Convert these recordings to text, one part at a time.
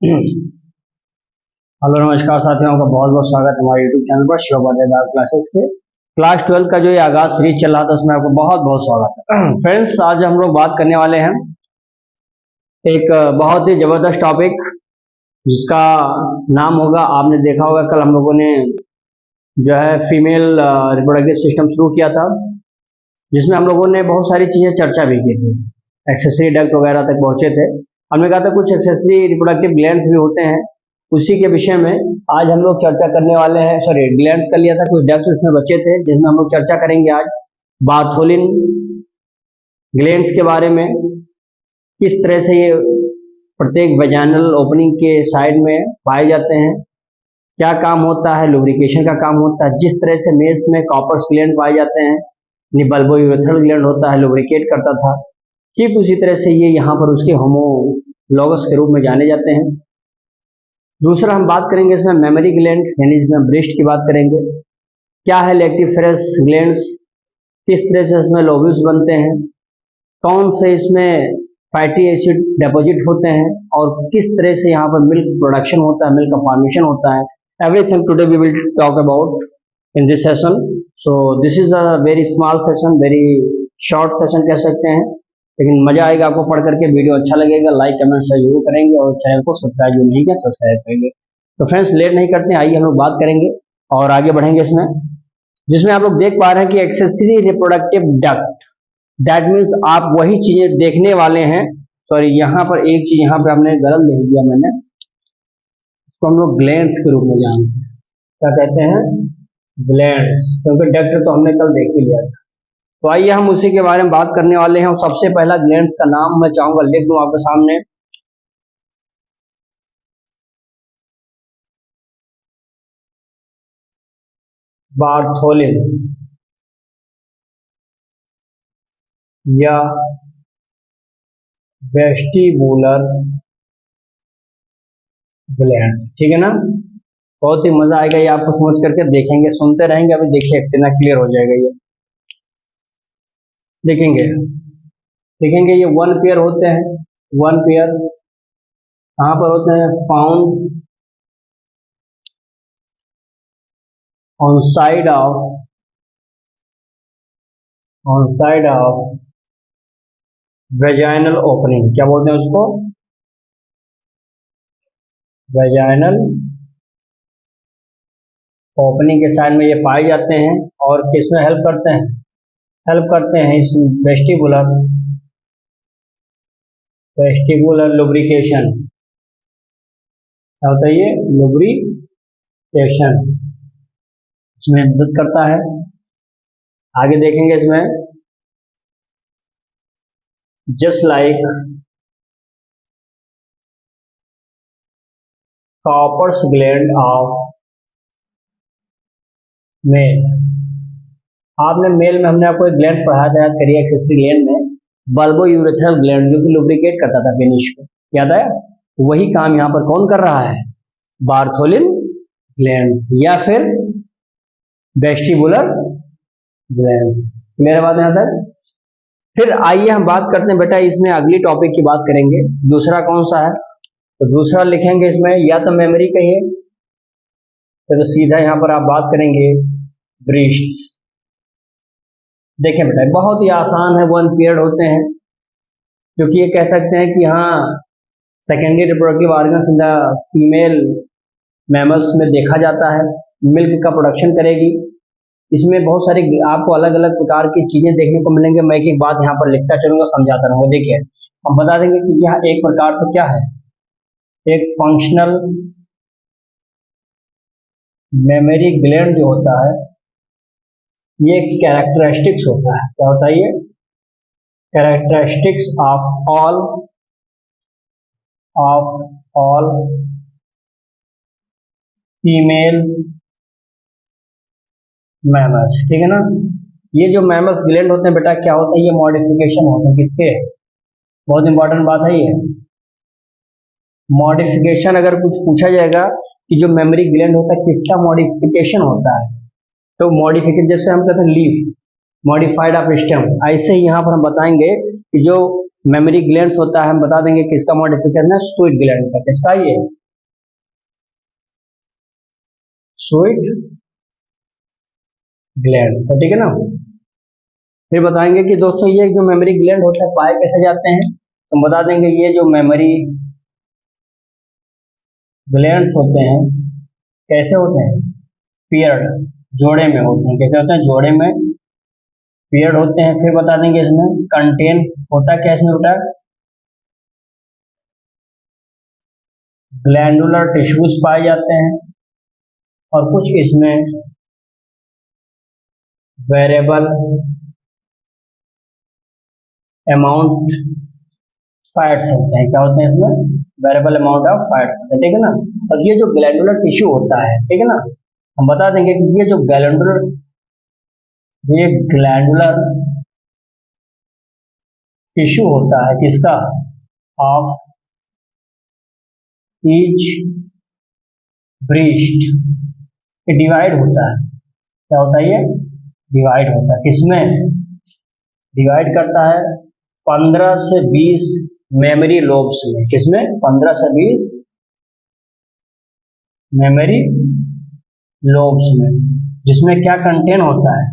Hello नमस्कार साथियों, आपका बहुत बहुत स्वागत है हमारे यूट्यूब चैनल पर शिवोपाध्याय डार्क क्लासेस के। क्लास 12 का जो ये आगाज सीरीज चल रहा था उसमें आपको बहुत बहुत स्वागत है। फ्रेंड्स, आज हम लोग बात करने वाले हैं एक बहुत ही जबरदस्त टॉपिक जिसका नाम होगा, आपने देखा होगा कल हम लोगों ने जो है फीमेल रिप्रोडक्टिव सिस्टम शुरू किया था, जिसमें हम लोगों ने बहुत सारी चीजें चर्चा भी की थी, एक्सेसरी डक्ट वगैरह तक पहुंचे थे। हमने कहा था कुछ एक्सेसरी रिप्रोडक्टिव ग्लैंड्स भी होते हैं, उसी के विषय में आज हम लोग चर्चा करने वाले हैं। सॉरी, ग्लैंड्स कर लिया था, कुछ डक्ट्स इसमें बचे थे जिसमें हम लोग चर्चा करेंगे आज बार्थोलिन ग्लैंड्स के बारे में। किस तरह से ये प्रत्येक वेजाइनल ओपनिंग के साइड में पाए जाते हैं, क्या काम होता है, लुब्रिकेशन का काम होता है। जिस तरह से मेल्स में कॉपर्स ग्लैंड पाए जाते हैं, बल्बोयूरेथ्रल ग्लैंड होता है, लुब्रिकेट करता था, ठीक उसी तरह से ये यहाँ पर उसके होमोलॉगस के रूप में जाने जाते हैं। दूसरा हम बात करेंगे इसमें मेमोरी ग्लैंड, यानी इसमें ब्रेस्ट की बात करेंगे। क्या है लेक्टिफेरस ग्लैंड्स, किस तरह से इसमें लोब्यूल्स बनते हैं, कौन से इसमें फैटी एसिड डिपॉजिट होते हैं, और किस तरह से यहाँ पर मिल्क प्रोडक्शन होता है, मिल्क का फॉर्मेशन होता है। Everything today we will talk about in this session. So this is a very small session, very short session कह सकते हैं, लेकिन मजा आएगा आपको पढ़ करके। वीडियो अच्छा लगेगा, लाइक कमेंट शेयर जरूर करेंगे और चैनल को सब्सक्राइब जो नहीं किया सब्सक्राइब करेंगे। तो फ्रेंड्स, लेट नहीं करते हैं, आइए हम लोग बात करेंगे और आगे बढ़ेंगे इसमें, जिसमें आप लोग देख पा रहे हैं कि accessory reproductive duct, that means आप वही चीजें देखने वाले हैं। सॉरी, यहाँ पर एक चीज यहाँ पे हमने गलत लिख दिया, मैंने इसको हम लोग ग्लैंड्स के रूप में जानते हैं। क्या कहते हैं? ग्लैंड्स, क्योंकि डक्ट तो हमने कल देख ही लिया था। तो आइए हम उसी के बारे में बात करने वाले हैं। और सबसे पहला ग्लैंड्स का नाम मैं चाहूंगा लिख दूं आपके सामने, बार्थोलिन्स या वेस्टिबुलर ग्लैंड्स। ठीक है ना? बहुत ही मजा आएगा ये आपको समझ करके, देखेंगे सुनते रहेंगे, अभी देखिए कितना क्लियर हो जाएगा ये। देखेंगे देखेंगे ये वन पेयर होते हैं। वन पेयर कहाँ पर होते हैं? Found on side of vaginal opening. क्या बोलते हैं उसको? वेजाइनल ओपनिंग के साइड में ये पाए जाते हैं, और किसमें हेल्प करते हैं? हेल्प करते हैं इस वेस्टिबुलर लुब्रिकेशन। क्या होता है ये? लुब्रिकेशन इसमें मदद करता है। आगे देखेंगे इसमें, just like Cowper's gland of male. आपने मेल में हमने आपको एक ग्लैंड पढ़ाया था, याद करिए, एक्सेसरी ग्लैंड में बल्बोयूरेथ्रल ग्लैंड, जो कि लुब्रिकेट करता था फिनिश को, याद है? वही काम यहाँ पर कौन कर रहा है? बार्थोलिन ग्लैंड्स या फिर वेस्टिबुलर ग्लैंड। मेरे बात यहाँ तक। फिर आइए हम बात करते हैं बेटा, इसमें अगली टॉपिक की बात करेंगे। दूसरा कौन सा है? तो दूसरा लिखेंगे इसमें, या तो मेमोरी कहिए, तो सीधा यहाँ पर आप बात करेंगे ब्रेस्ट। देखें बेटा, बहुत ही आसान है, वन पेयर्ड होते हैं, क्योंकि ये कह सकते हैं कि हाँ secondary reproductive organs in the female mammals में देखा जाता है, मिल्क का प्रोडक्शन करेगी। इसमें बहुत सारी आपको अलग अलग प्रकार की चीजें देखने को मिलेंगे। मैं एक बात यहाँ पर लिखता चलूंगा, समझाता रहूंगा। देखिए, हम बता देंगे कि यह एक प्रकार से क्या है, एक फंक्शनल मेमोरी ग्लैंड जो होता है, ये एक कैरेक्टरिस्टिक्स होता है। क्या होता है ये? Characteristics of all female mammals. ठीक है ना? ये जो मैमल्स ग्लैंड होते हैं बेटा, क्या होता है? ये मॉडिफिकेशन होते हैं किसके? बहुत इंपॉर्टेंट बात है ये, मॉडिफिकेशन। अगर कुछ पूछा जाएगा कि जो मेमोरी ग्लैंड होता है किसका मॉडिफिकेशन होता है, तो मॉडिफिकेशन जैसे हम कहते हैं लीफ, मॉडिफाइड ऑफ स्टेम, ऐसे ही यहाँ पर हम बताएंगे कि जो मेमोरी ग्लैंड्स होता है, हम बता देंगे किसका मॉडिफिकेशन है, स्वीट ग्लैंड का। किसका ये, स्वीट ग्लैंड्स का, ठीक है ना। फिर बताएंगे कि दोस्तों ये जो मेमोरी ग्लैंड होता है पाए कैसे जाते हैं, तो बता देंगे ये जो मेमोरी ग्लैंड्स होते हैं कैसे होते हैं, पेयर्ड, जोड़े में होते हैं। कैसे होते हैं, जोड़े में पेयर्ड होते हैं। फिर बता देंगे इसमें कंटेन होता क्या, इसमें बेटा ग्लैंडुलर टिश्यूज पाए जाते हैं, और कुछ इसमें वेरिएबल अमाउंट फैट्स होते हैं। क्या होते हैं इसमें, वेरिएबल अमाउंट ऑफ फैट्स होते हैं, ठीक है ना। और ये जो ग्लैंडुलर टिश्यू होता है, ठीक है ना, हम बता देंगे कि ये ग्लैंडुलर टिश्यू होता है किसका, ऑफ ईच ब्रेस्ट, ये डिवाइड होता है। क्या होता है, ये डिवाइड होता है। किसमें डिवाइड करता है, 15 से 20 मेमोरी लोब्स में। किसमें, 15 से 20 मेमोरी लोब्स में, जिसमें क्या कंटेन होता है,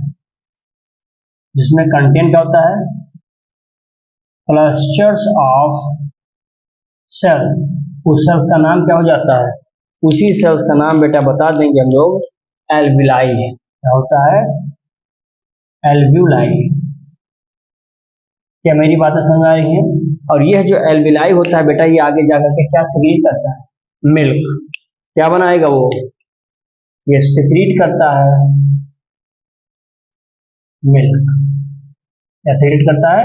जिसमें कंटेन क्या होता है, क्लस्टर्स ऑफ सेल्स। उस सेल्स का नाम क्या हो जाता है, उसी सेल्स का नाम बेटा बता देंगे हम लोग एल्विलाई है। क्या होता है, एल्व्यूलाई। क्या मेरी बातें समझ आ रही हैं। और यह जो एल्विलाई होता है बेटा, ये आगे जाकर के क्या सिक्रीट करता है, मिल्क। क्या बनाएगा वो, ये सिक्रीट करता है मिल्क। क्या सिक्रीट करता है,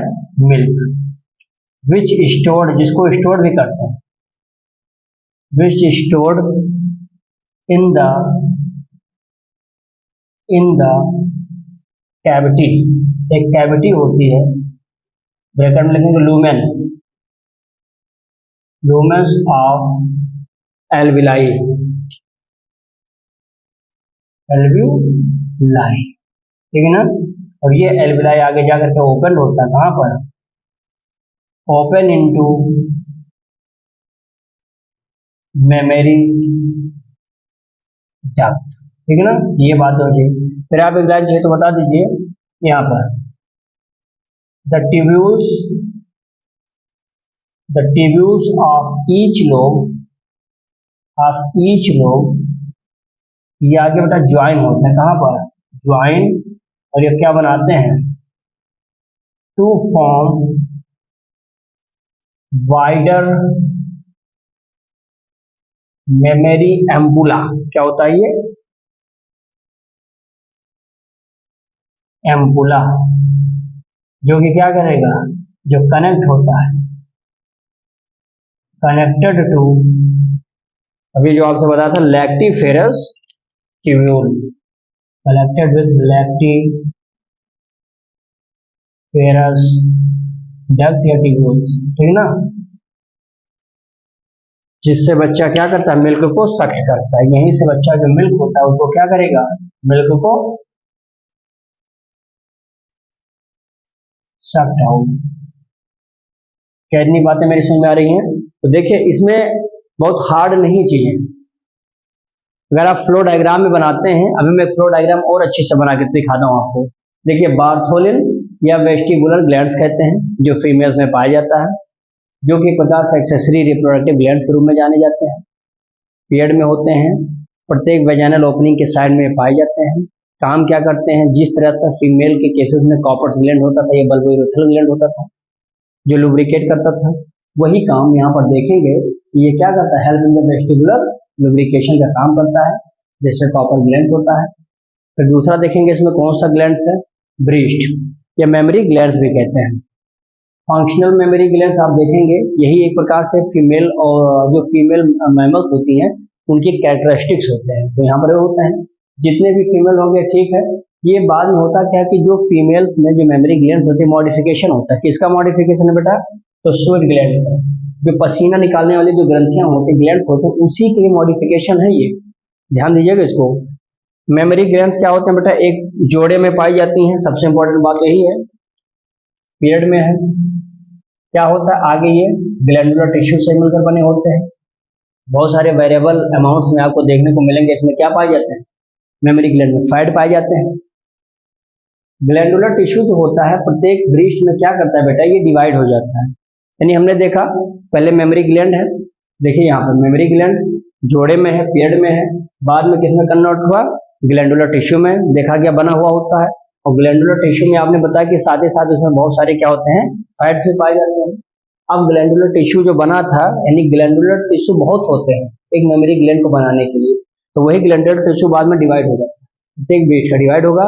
मिल्क। विच स्टोर्ड, जिसको स्टोर भी करते हैं, विच स्टोर्ड इन द कैविटी, एक कैविटी होती है, ब्रैकेट में लिखेंगे lumen, lumens of alveoli, alveoli, ठीक है ना। और ये एल्विलाई आगे जाकर के ओपन होता है, कहां पर, ओपन इनटू मेमोरी डक्ट, ठीक है ना। ये बात हो गई। फिर आप एक लाइन चाहिए तो बता दीजिए यहाँ पर, the tubules, the tubules of each lobe, ये आगे बेटा ज्वाइन होते हैं, कहां पर, ज्वाइन, और ये क्या बनाते हैं, to form wider memory ampulla. क्या होता है ये, एम्बुला, जो कि क्या करेगा, जो कनेक्ट होता है, कनेक्टेड टू, अभी जो आपसे बताया था lactiferous tubule, connected with lactiferous duct या ट्यूब्यूल्स, ठीक है ना। जिससे बच्चा क्या करता है, मिल्क को सख्त करता है। यहीं से बच्चा जो मिल्क होता है उसको क्या करेगा, मिल्क को सख्त आउट। क्या इतनी बातें मेरी समझ में आ रही हैं। तो देखिए इसमें बहुत हार्ड नहीं चीजें, अगर आप फ्लो डायग्राम में बनाते हैं, अभी मैं फ्लो डायग्राम और अच्छे से बना के दिखाता हूँ आपको। देखिए बार्थोलिन या वेस्टिबुलर ग्लैंड्स कहते हैं, जो फीमेल्स में पाया जाता है, जो कि एक प्रकार से एक्सेसरी रिप्रोडक्टिव ग्लैंड्स के रूप में जाने जाते हैं। पीरियड में होते हैं, प्रत्येक वेजाइनल ओपनिंग के साइड में पाए जाते हैं। काम क्या करते हैं, जिस तरह से फीमेल के केसेस में कॉपर्स ग्लैंड होता था, ये बल्बोइरेथ्रल ग्लैंड होता था जो लुब्रिकेट करता था, वही काम यहाँ पर देखेंगे। ये क्या करता है, help in the vestibular lubrication का काम करता है, जैसे कॉपर ग्लैंड्स होता है। फिर दूसरा देखेंगे इसमें कौन सा ग्लैंड्स है, ब्रीस्ट या मेमोरी ग्लैंड्स भी कहते हैं। फंक्शनल मेमोरी ग्लैंड्स आप देखेंगे, यही एक प्रकार से फीमेल और जो फीमेल मैमल्स होती हैं उनके कैरेक्टरिस्टिक्स होते हैं, तो यहाँ पर होते हैं। जितने भी फीमेल होंगे ठीक है। ये बाद में होता क्या है कि जो फीमेल्स में जो मेमोरी ग्लैंड्स होती है मॉडिफिकेशन होता है। किसका मॉडिफिकेशन है बेटा, तो स्वेट ग्लैंड का, जो पसीना निकालने वाली जो ग्रंथियां होती है, ग्लैंड्स होते हैं, उसी की मॉडिफिकेशन है ये। ध्यान दीजिएगा इसको। मेमोरी ग्लैंड्स क्या होते हैं बेटा, एक जोड़े में पाई जाती हैं, सबसे इंपॉर्टेंट बात यही है, पीरियड में है, क्या होता है आगे, ये ग्लैंडुलर टिश्यू से मिलकर बने होते हैं। बहुत सारे वेरिएबल अमाउंट्स में आपको देखने को मिलेंगे। इसमें क्या पाए जाते हैं, मेमोरी ग्लैंड में फैट पाए जाते हैं। ग्लैंडुलर टिश्यू जो होता है प्रत्येक ब्रेस्ट में क्या करता है बेटा, ये डिवाइड हो जाता है। यानी हमने देखा पहले मेमोरी ग्लैंड है, देखिए यहाँ पर मेमोरी ग्लैंड जोड़े में है, पेड़ में है, बाद में किसमें कन्वर्ट हुआ, ग्लैंडुलर टिश्यू में देखा गया बना हुआ होता है। और ग्लैंडुलर टिश्यू में आपने बताया कि साथ ही साथ उसमें बहुत सारे क्या होते हैं, फैट्स भी पाए जाते हैं। अब ग्लैंडुलर टिश्यू जो बना था, यानी ग्लैंडुलर टिश्यू बहुत होते हैं एक मेमोरी ग्लैंड को बनाने के लिए, तो वही ग्लैंडुलर टिश्यू बाद में डिवाइड हो जाता है। प्रत्येक ब्रेस्ट का डिवाइड होगा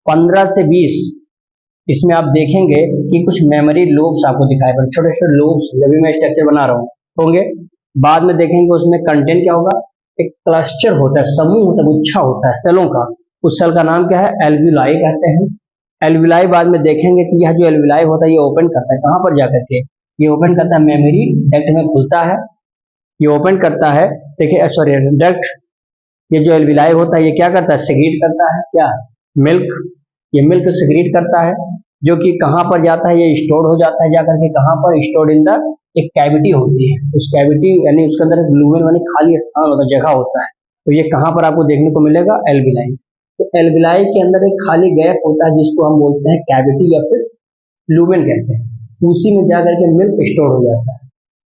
15 से 20। इसमें आप देखेंगे कि कुछ मेमोरी लोब्स आपको दिखाई पड़े, छोटे छोटे लोब्स, जब भी मैं स्ट्रक्चर बना रहा हूँ होंगे। बाद में देखेंगे उसमें कंटेंट क्या होगा, एक क्लस्टर होता है, समूह होता है, गुच्छा होता है सेलों का। उस सेल का नाम क्या है, एल्विलाई कहते हैं। एल्विलाई बाद में देखेंगे कि यह जो एल्विलाई होता है ये ओपन करता है कहाँ पर जाकर के, ये ओपन करता है मेमोरी डक्ट में खुलता है, ये ओपन करता है। देखिए सॉरी डक्ट, ये जो एल्विलाई होता है ये क्या करता है, सिक्रीट करता है क्या, मिल्क। ये मिल्क सिक्रीट करता है जो कि कहाँ पर जाता है, ये स्टोर हो जाता है जाकर के कहाँ पर, स्टोर्ड इन द एक कैविटी होती है, उस कैविटी यानी उसके अंदर लूमेन यानी खाली स्थान होता है, जगह होता है। तो ये कहाँ पर आपको देखने को मिलेगा, एल्विलाई। तो एल्विलाई के अंदर एक खाली गैप होता है जिसको हम बोलते हैं कैविटी या फिर लूमेन कहते हैं, उसी में जाकर के मिल्क स्टोर हो जाता है।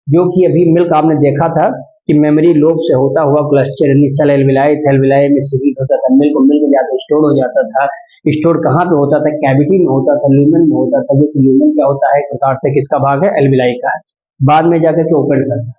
जो कि अभी मिल्क आपने देखा था कि मेमोरी लोब से होता हुआ क्लस्टर इनिशियल एल्विलाई था, एल्विलाई में सिक्रीट होता था, मिल्क में जाकर स्टोर हो जाता था। स्टोर कहाँ पे होता था, कैविटी में होता था, लूमेन में होता था, जो कि लूमेन क्या होता है एक प्रकार से किसका भाग है, एल्विलाई का है। बाद में जाकर के ओपन करता है।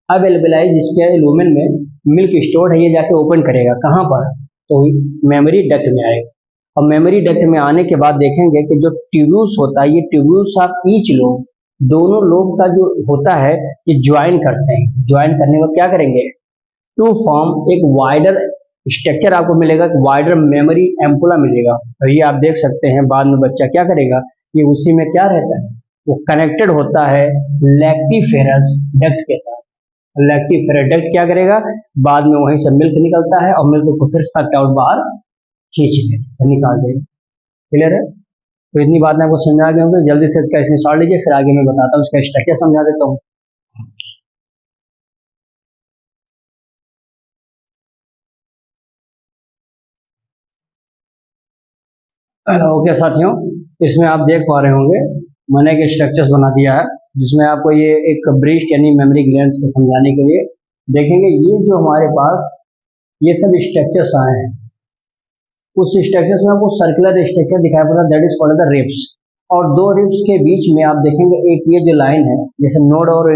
अब एल्विलाई जिसके लूमेन में मिल्क स्टोर है, ये जाके ओपन करेगा कहाँ पर, तो मेमोरी डक्ट में आएगा। और मेमोरी डक्ट में आने के बाद देखेंगे कि जो ट्यूब्यूल्स होता है, ये ट्यूब्यूल्स ऑफ ईच लोब, दोनों लोब का जो होता है ये ज्वाइन करते हैं। ज्वाइन करने में क्या करेंगे, टू फॉर्म एक वाइडर स्ट्रक्चर आपको मिलेगा, वाइडर मेमोरी एम्पुला मिलेगा। और ये आप देख सकते हैं बाद में बच्चा क्या करेगा, ये उसी में क्या रहता है, वो कनेक्टेड होता है लैक्टिफेरस डक्ट के साथ। लैक्टिफेरस डक्ट क्या करेगा, बाद में वहीं से मिल्क निकलता है और मिल्क को फिर सक आउट बाहर खींच के निकाल देगा। क्लियर है, तो इतनी बात मैं आपको समझा गया हूँ। जल्दी से इसका स्क्रीनशॉट लीजिए, फिर आगे मैं बताता हूँ, इसका स्ट्रक्चर समझा देता हूँ। ओके साथियों, इसमें आप देख पा रहे होंगे मैंने एक स्ट्रक्चर्स बना दिया है जिसमें आपको ये एक ब्रेस्ट यानी मेमोरी ग्लैंड्स को समझाने के लिए देखेंगे। ये जो हमारे पास ये सब स्ट्रक्चर्स आए हैं, उस स्ट्रक्चर्स में आपको सर्कुलर स्ट्रक्चर दिखाई पड़ रहा है, that is called the ribs. और दो रिब्स के बीच में आप देखेंगे एक ये जो लाइन है, जैसे नोड और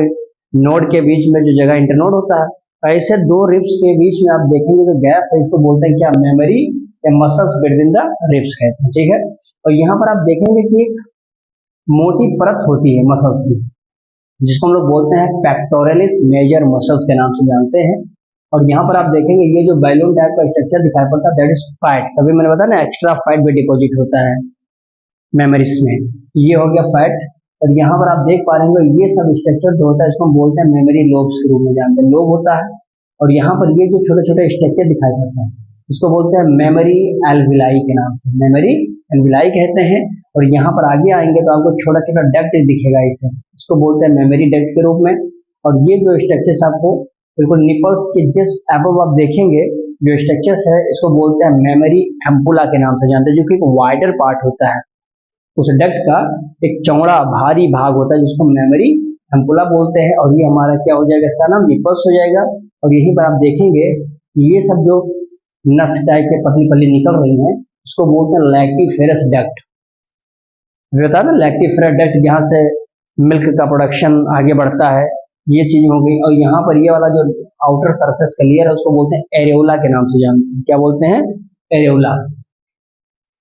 नोड के बीच में जो जगह इंटरनोड होता है, ऐसे दो रिब्स के बीच में आप देखेंगे जो गैप है इसको बोलते हैं क्या, मेमोरी या मसल्स बिटवीन द रिब्स कहते हैं। ठीक है, और यहाँ पर आप देखेंगे कि एक मोटी परत होती है मसल्स की, जिसको हम लोग बोलते हैं पेक्टोरलिस मेजर मसल्स के नाम से जानते हैं। और यहाँ पर आप देखेंगे ये जो बैलून टाइप का स्ट्रक्चर दिखाई पड़ता है, दैट इज फैट। तभी मैंने बताया ना एक्स्ट्रा फैट भी डिपॉजिट होता है मेमोरीज में, ये हो गया फैट। और यहाँ पर आप देख पा रहे हैं ये सब स्ट्रक्चर जो होता है इसको हम बोलते हैं मेमोरी लोब्स के रूप में जानते हैं, लोब होता है। और यहाँ पर ये जो छोटे छोटे स्ट्रक्चर दिखाई पड़ते हैं इसको बोलते हैं मेमोरी एल्विलाई के नाम से, मेमोरी एल्विलाई कहते हैं। और यहाँ पर आगे आएंगे तो आपको छोटा छोटा डक्ट दिखेगा, इसे इसको बोलते हैं मेमोरी डक्ट के रूप में। और ये जो स्ट्रक्चर्स आपको बिल्कुल निपल्स के जस्ट अबव आप देखेंगे जो स्ट्रक्चर्स है इसको बोलते हैं मेमोरी एम्पुला के नाम से जानते हैं, जो कि एक वाइडर पार्ट होता है उस डक्ट का, एक चौड़ा भारी भाग होता है जिसको मेमोरी एम्पुला बोलते हैं। और ये हमारा क्या हो जाएगा, इसका नाम निपल्स हो जाएगा। और यहीं पर आप देखेंगे ये सब जो नस टाइप के पतली पतली निकल रही हैं उसको बोलते हैं लैक्टिफेरस डक्ट। बता ना लैक्टिफेरस डक्ट, जहाँ से मिल्क का प्रोडक्शन आगे बढ़ता है, ये चीज हो गई। और यहाँ पर ये वाला जो आउटर सरफेस का लेयर है उसको बोलते हैं एरियोला के नाम से जानते हैं, क्या बोलते हैं, एरियोला।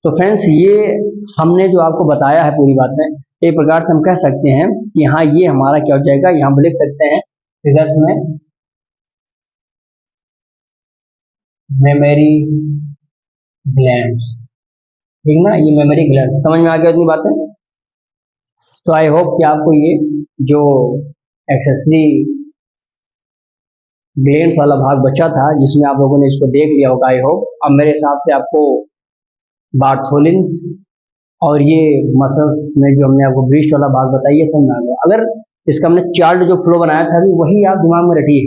तो फ्रेंड्स ये हमने जो आपको बताया है पूरी बातें, एक प्रकार से हम कह सकते हैं कि हाँ ये हमारा क्या हो जाएगा, यहाँ पर लिख सकते हैं फिगर्स में मेमोरी ग्लैंड्स, ठीक ना, ये मेमोरी ग्लैंड समझ में आ गया इतनी बातें। तो आई होप कि आपको ये जो एक्सेसरी ग्लैंड्स वाला भाग बचा था जिसमें आप लोगों ने इसको देख लिया होगा, आई होप। अब मेरे हिसाब से आपको बार्थोलिन्स और ये मसल्स में जो हमने आपको ब्रीस्ट वाला भाग बताया ये समझ में आ गया। अगर इसका हमने चार्ट जो फ्लो बनाया था अभी वही आप दिमाग में रखिए,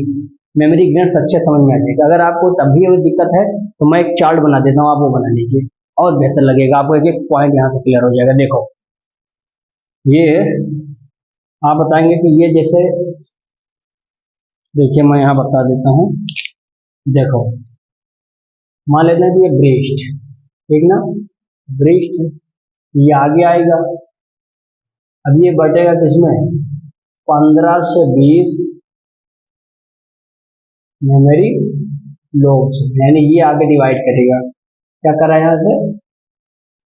मेमोरी ग्लैंड्स अच्छे समझ में आ जाएगा। अगर आपको तब भी अगर दिक्कत है तो मैं एक चार्ट बना देता हूँ, आप वो बना लीजिए और बेहतर लगेगा आपको, एक एक पॉइंट यहाँ से क्लियर हो जाएगा। देखो ये आप बताएंगे कि ये जैसे, देखिए मैं यहाँ बता देता हूँ। देखो मान लेते हैं कि ये ब्रेस्ट, ठीक ना, ब्रेस्ट ये आगे आएगा। अब ये बटेगा किसमें, 15 से 20 मेमोरी लोब्स, यानी ये आगे डिवाइड करेगा। क्या करा यहाँ से,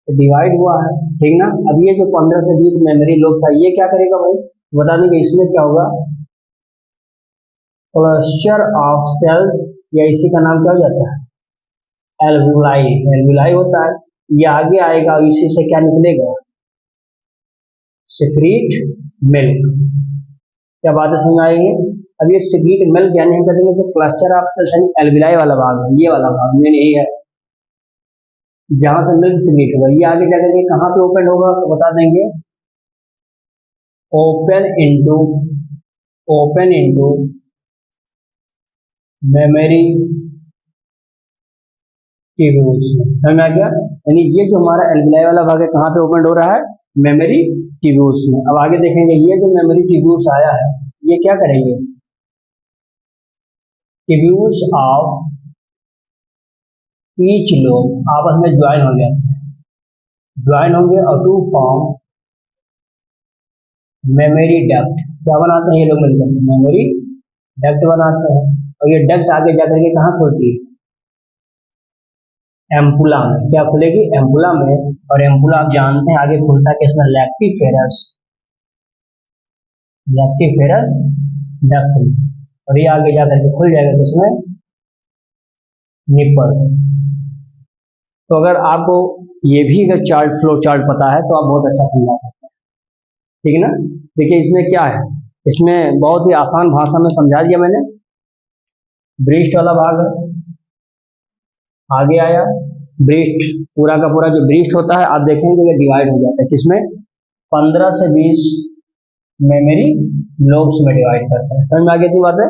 डिवाइड हुआ है, ठीक ना। अब ये जो 15 से 20 मेमोरी लोब्स है ये क्या करेगा भाई, बता देंगे इसमें क्या होगा, क्लस्टर ऑफ सेल्स, या इसी का नाम क्या हो जाता है, एल्वुलाई। एल्वुलाई होता है, ये आगे आएगा, इसी से क्या निकलेगा, सिक्रीट मिल्क। क्या बात है, समझ आएगी। अब ये सिक्रीट मिल्क यानी हम कहते हैं जो क्लस्टर ऑफ सेल्स यानी एल्वुलाई वाला भाग है, ये वाला भाग मेन यही है जहां से मिल्क सिक्रीट होगा। ये आगे जाकर के कहाँ पे ओपन होगा तो बता देंगे, ओपन इनटू मेमोरी ट्यूब्यूल्स में। समझ में आ गया, यानी ये जो हमारा एल्वुलाई वाला भाग है कहाँ पे ओपन हो रहा है, मेमोरी ट्यूब्यूल्स में। अब आगे देखेंगे ये जो मेमोरी ट्यूब्यूल्स आया है ये क्या करेंगे, ट्यूब्यूल्स ऑफ ईच लोब आपस में ज्वाइन हो जाते हैं, ज्वाइन होंगे और टू फॉर्म मेमोरी डक्ट। क्या बनाते हैं ये लोग मिलकर, मेमोरी डक्ट बनाते हैं। और ये डक्ट आगे जाकर के कहाँ खुलती है, एम्पुला में। क्या खुलेगी, एम्पुला में। और एम्पुला आप जानते हैं आगे खुलता है किसमें, लैक्टिफेरस डक्ट में। और ये आगे जाकर के खुल जाएगा किसमें, निपल्स। तो अगर आपको ये भी अगर चार्ट फ्लो चार्ट पता है तो आप बहुत अच्छा समझा सकते हैं, ठीक है ना। देखिए इसमें क्या है, इसमें बहुत ही आसान भाषा में समझा दिया मैंने। ब्रेस्ट वाला भाग है, आगे आया ब्रेस्ट, पूरा का पूरा जो ब्रेस्ट होता है आप देखेंगे ये डिवाइड हो जाता है किसमें, 15 से 20 मेमोरी लोब्स में डिवाइड करता है। समझ में आ गई थी बात है।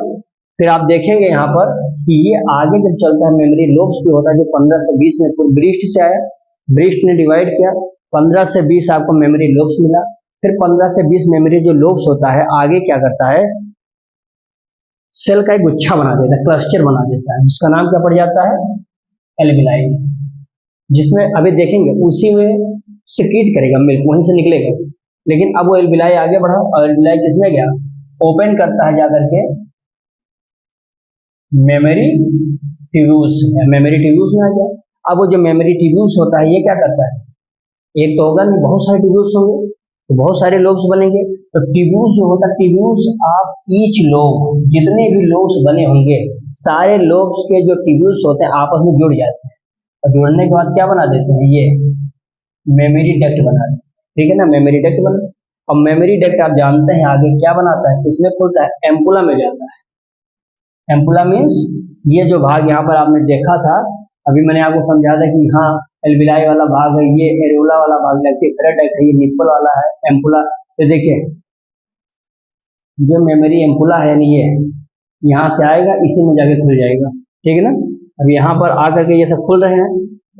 फिर आप देखेंगे यहाँ पर कि ये आगे जब चलता है मेमोरी लोब्स जो होता है जो 15 से 20 में ब्रेस्ट से आया, ब्रेस्ट ने डिवाइड किया, 15 से 20 आपको मेमोरी लोब्स मिला। फिर 15 से 20 मेमोरी जो लोब्स होता है आगे क्या करता है, सेल का एक गुच्छा बना देता है, क्लस्टर बना देता है, जिसका नाम क्या पड़ जाता है, एल्वुलाई। जिसमें अभी देखेंगे उसी में सिक्रीट करेगा मिल्क, वहीं से निकलेगा। लेकिन अब वो एल्वुलाई आगे बढ़ा और एल्वुलाई किसमें गया, ओपन करता है जाकर के मेमोरी ट्यूब्यूल्स में, मेमोरी ट्यूब्यूल्स में आ गया। अब वो जो मेमोरी ट्यूब्यूल्स होता है ये क्या करता है, एक तो होगा नहीं, बहुत सारे ट्यूब्यूल्स होंगे तो बहुत सारे लोब्स बनेंगे। तो ट्यूब्यूल्स जो होता है, ट्यूब्यूल्स ऑफ ईच लोब, जितने भी लोब्स बने होंगे सारे लोब्स के जो ट्यूब्यूल्स होते हैं आपस में जुड़ जाते हैं और जुड़ने के बाद क्या बना देते हैं, ये मेमोरी डक्ट बना देते हैं, ठीक है ना, मेमोरी डक्ट बना। और मेमोरी डक्ट आप जानते हैं आगे क्या बनाता है, किसमें खुलता है, एम्पुला में जाता है। एम्पुला मीन्स ये जो भाग यहाँ पर आपने देखा था, अभी मैंने आपको समझा था कि हाँ एल्वुलाई वाला भाग है, ये एरेओला वाला भाग लैक्टिफेरस डक्ट है, ये निप्पल वाला है एम्पुला। तो देखिए जो मेमोरी एम्पुला है यानी ये यहाँ से आएगा इसी में जाके खुल जाएगा, ठीक है ना। अब यहाँ पर आकर के ये सब खुल रहे हैं,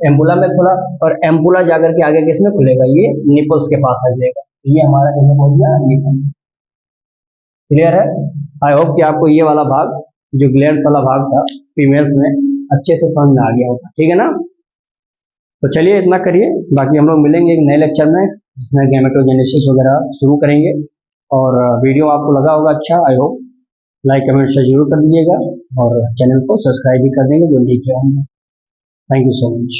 एम्पुला में खुला और एम्पुला जाकर के आगे किसमें खुलेगा, ये निपल्स के पास आ जाएगा। ये हमारा किसमें पहुंच गया, निपल्स। क्लियर है। आई होप कि आपको ये वाला भाग जो ग्लैंड्स वाला भाग था फीमेल्स में अच्छे से समझ में आ गया होगा, ठीक है ना। तो चलिए इतना करिए, बाकी हम लोग मिलेंगे एक नए लेक्चर में जिसमें गैमेटोजेनेसिस वगैरह शुरू करेंगे। और वीडियो आपको लगा होगा अच्छा, आई होप लाइक कमेंट से जरूर कर दीजिएगा और चैनल को सब्सक्राइब भी कर देंगे जो नहीं किया हमने। Thank you so much.